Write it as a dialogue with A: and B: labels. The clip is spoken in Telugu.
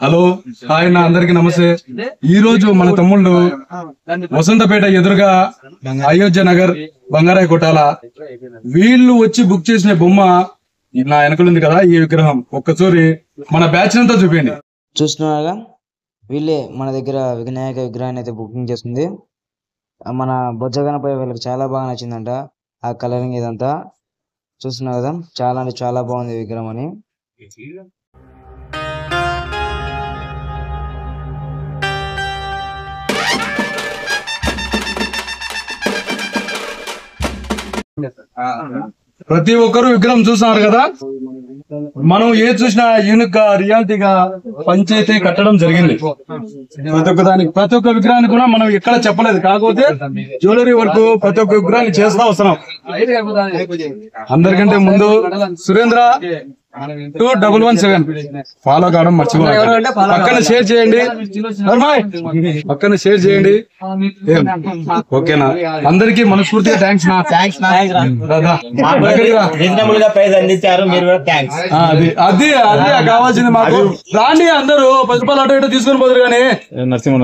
A: హలో హాయ్ నా అందరికి నమస్తే. ఈ రోజు మన తమ్ముళ్ళు వసంతపేట ఎదురుగా అయోధ్య నగర్ బంగారాయ కొట్టాల వీళ్ళు వచ్చి బుక్ చేసిన బొమ్మ నా వెనకలుంది కదా, ఈ విగ్రహం ఒక్కసారి మన బ్యాచ్ అంతా చూపించండి.
B: చూస్తున్నారుగా వీళ్ళే మన దగ్గర వినాయక విగ్రహాన్ని అయితే బుకింగ్ చేస్తుంది. మన బొజ్జగనపై వీళ్ళకి చాలా బాగా నచ్చిందంట ఆ కలరింగ్ ఇదంతా. చూస్తున్నారు కదా, చాలా అంటే చాలా బాగుంది విగ్రహం అని.
A: ప్రతి ఒక్కరు విగ్రహం చూస్తున్నారు కదా, మనం ఏది చూసినా యూనిక్ గా రియాలిటీగా పంచాయతీ కట్టడం జరిగింది. ప్రతి ఒక్క విగ్రహాన్ని కూడా మనం ఎక్కడ చెప్పలేదు, కాకపోతే జ్యువెలరీ వరకు ప్రతి ఒక్క విగ్రహాన్ని చేస్తా వస్తున్నాం. అందరికంటే ముందు సురేంద్ర 2117 ఫాలో కావడం మర్చిపోవాలి. పక్కన షేర్ చేయండి, పక్కన షేర్ చేయండి. ఓకేనా? అందరికీ మనస్ఫూర్తిగా థ్యాంక్స్. అది కావాల్సింది మాకు. రాండి అందరూ 10 రూపాయలు అటు ఇటు తీసుకొని పోదురు కానీ.
C: నరసింహ